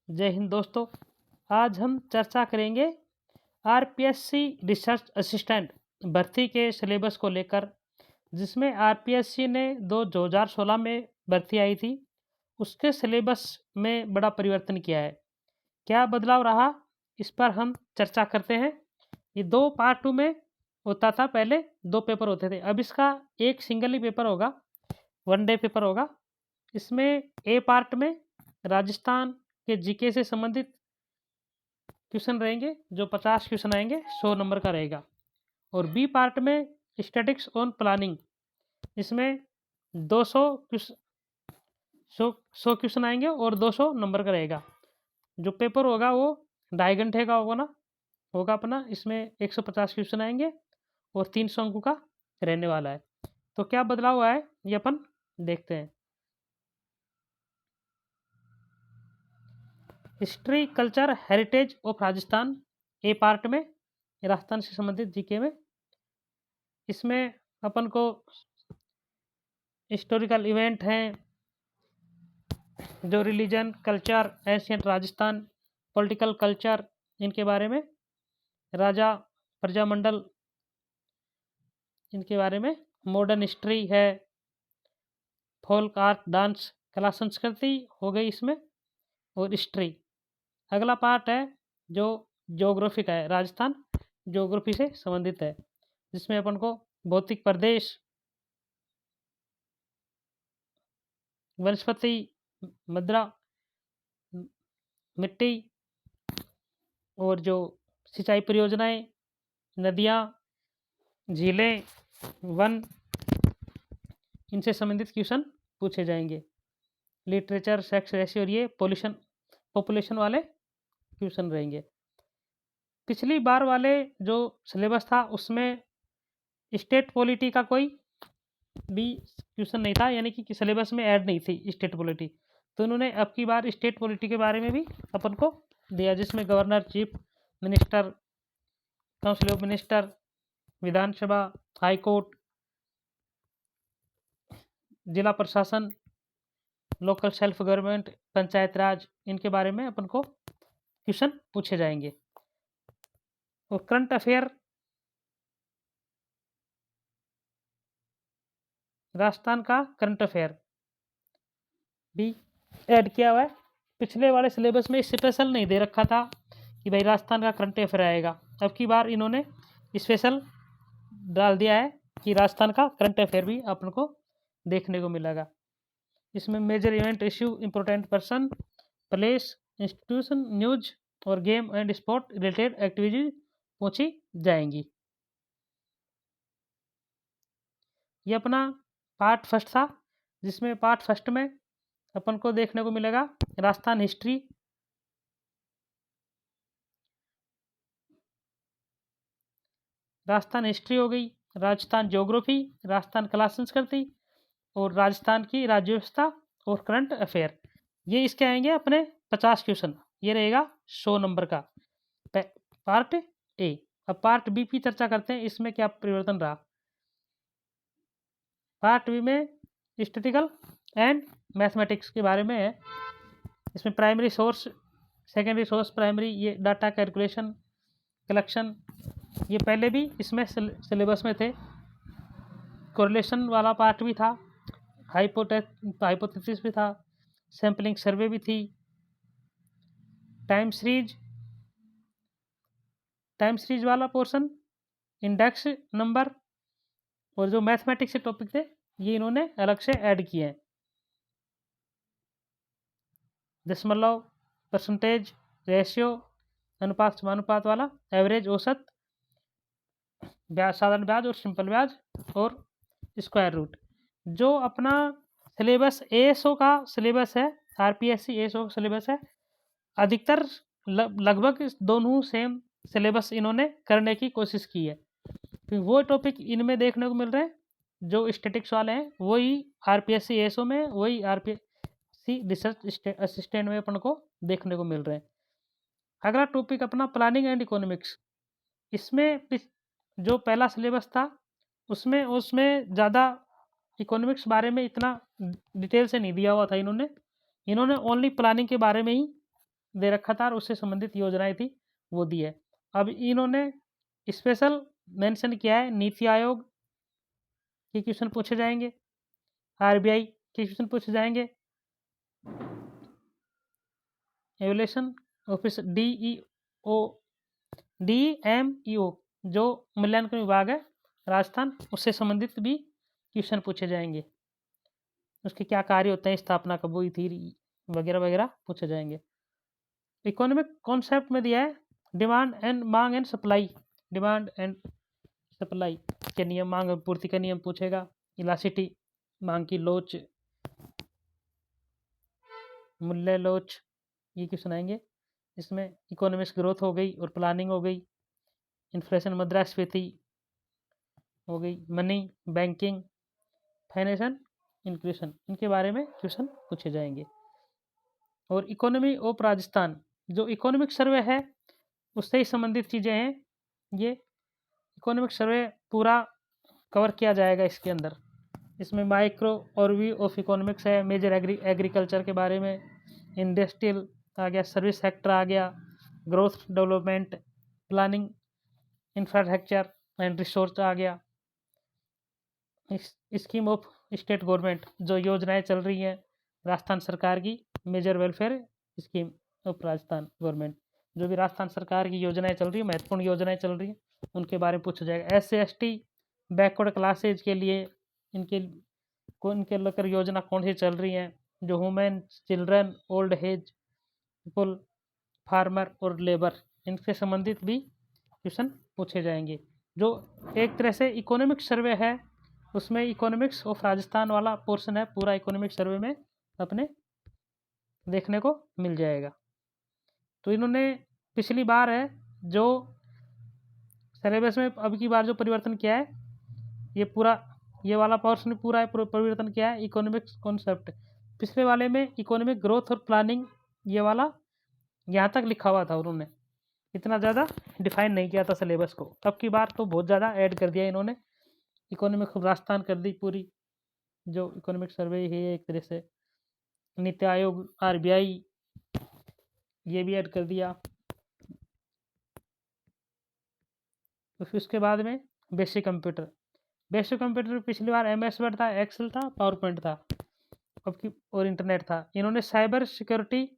जय हिंद दोस्तों। आज हम चर्चा करेंगे आरपीएससी रिसर्च असिस्टेंट भर्ती के सिलेबस को लेकर, जिसमें आरपीएससी ने 2016 में भर्ती आई थी। उसके सिलेबस में बड़ा परिवर्तन किया है। क्या बदलाव रहा, इस पर हम चर्चा करते हैं। ये दो पार्ट टू में होता था, पहले दो पेपर होते थे, अब इसका एक सिंगल ही पेपर होगा, वन डे पेपर होगा। इसमें ए पार्ट में राजस्थान के जीके से संबंधित क्वेश्चन रहेंगे, जो 50 क्वेश्चन आएंगे, 100 नंबर का रहेगा। और बी पार्ट में स्टैटिक्स ऑन प्लानिंग, इसमें 200 100 क्वेश्चन आएंगे और 200 नंबर का रहेगा। जो पेपर होगा वो 2.5 घंटे का होगा अपना। इसमें 150 क्वेश्चन आएंगे और 300 अंकों का रहने वाला है। तो क्या बदलाव हुआ है ये अपन देखते हैं। History culture heritage of Rajasthan A part में, राजस्थान से संबंधित जीके में, इसमें अपन को हिस्टोरिकल इवेंट हैं, जो religion culture ancient Rajasthan, political culture, इनके बारे में, राजा प्रजामंडल, इनके बारे में, मॉडर्न हिस्ट्री है, फोल्क आर्ट डांस कला संस्कृति हो गई इसमें, और हिस्ट्री। अगला पार्ट है जो ज्योग्राफी का है, राजस्थान ज्योग्राफी से संबंधित है, जिसमें अपन को भौतिक प्रदेश, वनस्पति, मृदा, मिट्टी, और जो सिंचाई परियोजनाएं, नदियाँ, झीलें, वन, इनसे संबंधित क्वेश्चन पूछे जाएंगे। लिटरेचर, सेक्स रेशियो, और ये पॉपुलेशन वाले क्वेश्चन रहेंगे। पिछली बार वाले जो सिलेबस था उसमें स्टेट पॉलिटी का कोई भी क्वेश्चन नहीं था, यानी कि सिलेबस में ऐड नहीं थी स्टेट पॉलिटी। तो उन्होंने अब की बार स्टेट पॉलिटी के बारे में भी अपन को दिया, जिसमें governor, chief minister, council of minister, Vidhan Sabha, high court, जिला प्रशासन, लोकल सेल्फ गवर्नमेंट, पंचायत राज, इनके बारे में अपन को क्वेश्चन पूछे जाएंगे। और करंट अफेयर, राजस्थान का करंट अफेयर भी ऐड किया हुआ है। पिछले वाले सिलेबस में स्पेशल नहीं दे रखा था कि भाई राजस्थान का करंट अफेयर आएगा, अब की बार इन्होंने स्पेशल डाल दिया है कि राजस्थान का करंट अफेयर भी अपन को देखने को मिलेगा। इसमें major event, issue, important person, place, institution, news और game and sport related activities पूछी जाएंगी। ये अपना पार्ट फर्स्ट था, जिसमें पार्ट फर्स्ट में अपन को देखने को मिलेगा राजस्थान हिस्ट्री, हो गई, राजस्थान ज्योग्राफी, राजस्थान कला संस्कृति, और राजस्थान की राज्य व्यवस्था और करंट अफेयर। ये इसके आएंगे अपने 50 क्वेश्चन। ये रहेगा 100 नंबर का पार्ट ए। अब पार्ट बी की चर्चा करते हैं, इसमें क्या परिवर्तन रहा। पार्ट बी में स्टैटिस्टिकल एंड मैथमेटिक्स के बारे में है। इसमें primary source, secondary source, primary, ये डाटा कैलकुलेशन, कलेक्शन, ये पहले भी इसमें सिलेबस में थे। कोरिलेशन वाला पार्ट भी था, हाइपोथेसिस भी था, सैम्पलिंग सर्वे भी थी, टाइम सीरीज वाला पोर्शन, इंडेक्स नंबर, और जो मैथमेटिक्स के टॉपिक थे ये इन्होंने अलग से ऐड किए हैं। दशमलव, परसेंटेज, रेशियो, अनुपात समानुपात वाला, एवरेज, औसत, ब्याज, साधारण ब्याज और सिंपल ब्याज, और स्क्वायर रूट। जो अपना सिलेबस एएसओ का सिलेबस है, आरपीएससी एएसओ का सिलेबस है, अधिकतर लगभग दोनों सेम सिलेबस इन्होंने करने की कोशिश की है। तो वो टॉपिक इनमें देखने को मिल रहे हैं जो स्टैटिक्स वाले हैं, वही आरपीएससी एएसओ में, वही आरपीएससी रिसर्च असिस्टेंट में अपन को देखने को मिल रहे हैं। अगला टॉपिक अपना प्लानिंग एंड इकोनॉमिक्स। इसमें जो पहला सिलेबस था उसमें ज़्यादा इकोनॉमिक्स बारे में इतना डिटेल से नहीं दिया हुआ था। इन्होंने ओनली प्लानिंग के बारे में ही दे रखा था और उससे संबंधित योजनाएं थी वो दी है। अब इन्होंने स्पेशल मेंशन किया है नीति आयोग के क्वेश्चन पूछे जाएंगे, आरबीआई के क्वेश्चन पूछे जाएंगे, एवोल्यूशन ऑफिस DEMEO जो मूल्यांकन विभाग है राजस्थान, उससे संबंधित भी क्वेश्चन पूछे जाएंगे। उसके क्या कार्य होते हैं, स्थापना कब हुई थी वगैरह वगैरह पूछे जाएंगे। इकोनॉमिक कॉन्सेप्ट में दिया है डिमांड एंड मांग and supply, demand and supply के नियम, मांग और पूर्ति का नियम पूछेगा, इलास्टिसिटी मांग की लोच, मूल्य लोच, ये क्वेश्चन आएंगे। इसमें इकोनॉमिक्स ग्रोथ हो गई और प्लानिंग हो गई, इन्फ्लेशन मुद्रास्फीति हो गई, मनी बैंकिंग फाइनेंशियल इंक्लूशन, इनके बारे में क्वेश्चन पूछे जाएंगे। और इकोनॉमी ऑफ राजस्थान जो इकोनॉमिक सर्वे है उससे ही संबंधित चीज़ें हैं। ये इकोनॉमिक सर्वे पूरा कवर किया जाएगा इसके अंदर। इसमें माइक्रो ओवरव्यू ऑफ इकोनॉमिक्स है, मेजर एग्रीकल्चर के बारे में, इंडस्ट्रियल आ गया, सर्विस सेक्टर आ गया, growth development, planning, infrastructure and resource आ गया, स्कीम ऑफ स्टेट गवर्नमेंट जो योजनाएं चल रही हैं राजस्थान सरकार की, major welfare scheme of Rajasthan government, जो भी राजस्थान सरकार की योजनाएं चल रही है, महत्वपूर्ण योजनाएं चल रही हैं, उनके बारे में पूछा जाएगा। SC/ST बैकवर्ड क्लासेज के लिए इनके लेकर योजना कौन सी चल रही हैं, जो women, children, old age people, farmer और लेबर, इनसे संबंधित भी क्वेश्चन पूछे जाएंगे। जो एक तरह से इकोनॉमिक सर्वे है उसमें इकोनॉमिक्स ऑफ राजस्थान वाला पोर्शन है, पूरा इकोनॉमिक सर्वे में अपने देखने को मिल जाएगा। तो इन्होंने पिछली बार है जो सिलेबस में अब की बार जो परिवर्तन किया है, ये पूरा ये वाला पोर्शन पूरा परिवर्तन किया है इकोनॉमिक्स कॉन्सेप्ट। पिछले वाले में इकोनॉमिक ग्रोथ और प्लानिंग ये वाला यहाँ तक लिखा हुआ था, उन्होंने इतना ज़्यादा डिफाइन नहीं किया था सिलेबस को। अब की बार तो बहुत ज़्यादा ऐड कर दिया इन्होंने, इकोनॉमिक राजस्थान कर दी पूरी, जो इकोनॉमिक सर्वे है एक तरह से, नीति आयोग, RBI ये भी ऐड कर दिया। तो फिर उसके बाद में बेसिक कंप्यूटर पिछली बार MS वर्ड था, एक्सेल था, पावर पॉइंट था, अब की और इंटरनेट था। इन्होंने cyber security,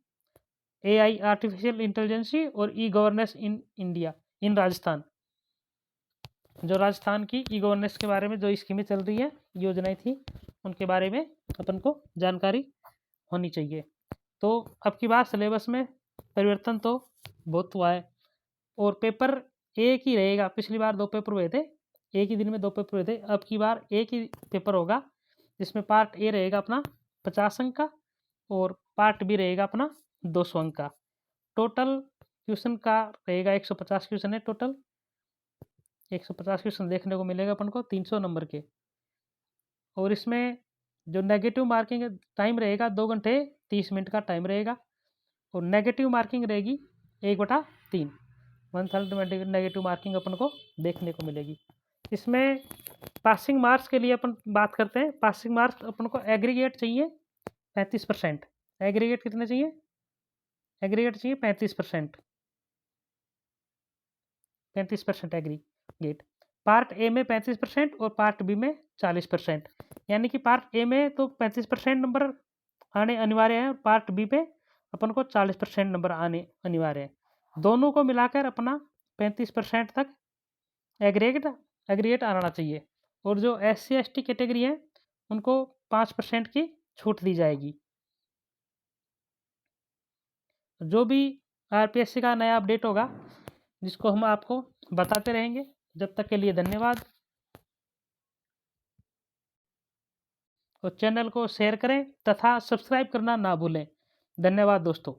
AI artificial intelligence और e governance in India in Rajasthan, जो राजस्थान की E-गवर्नेंस के बारे में जो स्कीमें चल रही है, योजनाएं थी, उनके बारे में अपन को जानकारी होनी चाहिए। तो अब की बार सिलेबस में परिवर्तन तो बहुत हुआ है और पेपर एक ही रहेगा। पिछली बार 2 पेपर हुए थे, एक ही दिन में 2 पेपर हुए थे, अब की बार एक ही पेपर होगा, जिसमें पार्ट A रहेगा अपना 50 अंक का और पार्ट B रहेगा अपना 200 अंक का। टोटल क्वेश्चन का रहेगा 150 क्वेश्चन है, टोटल 150 क्वेश्चन देखने को मिलेगा अपन को 300 नंबर के। और इसमें जो नेगेटिव मार्किंग टाइम रहेगा 2 घंटे 30 मिनट का टाइम रहेगा, और नेगेटिव मार्किंग रहेगी 1/3, 1/3 नेगेटिव मार्किंग अपन को देखने को मिलेगी। इसमें पासिंग मार्क्स के लिए अपन बात करते हैं। पासिंग मार्क्स अपन को एग्रीगेट चाहिए 35%। एग्रीगेट कितने चाहिए? एग्रीगेट चाहिए 35%, 35% एग्रीगेट। पार्ट A में 35% और पार्ट B में 40%, यानी कि पार्ट A में तो 35% नंबर आने अनिवार्य है और पार्ट B पे अपन को 40% नंबर आने अनिवार्य है। दोनों को मिलाकर अपना 35% तक एग्रीगेट आना चाहिए। और जो SC/ST कैटेगरी है उनको 5% की छूट दी जाएगी। जो भी RPSC का नया अपडेट होगा जिसको हम आपको बताते रहेंगे। जब तक के लिए धन्यवाद, और चैनल को शेयर करें तथा सब्सक्राइब करना ना भूलें। धन्यवाद दोस्तों।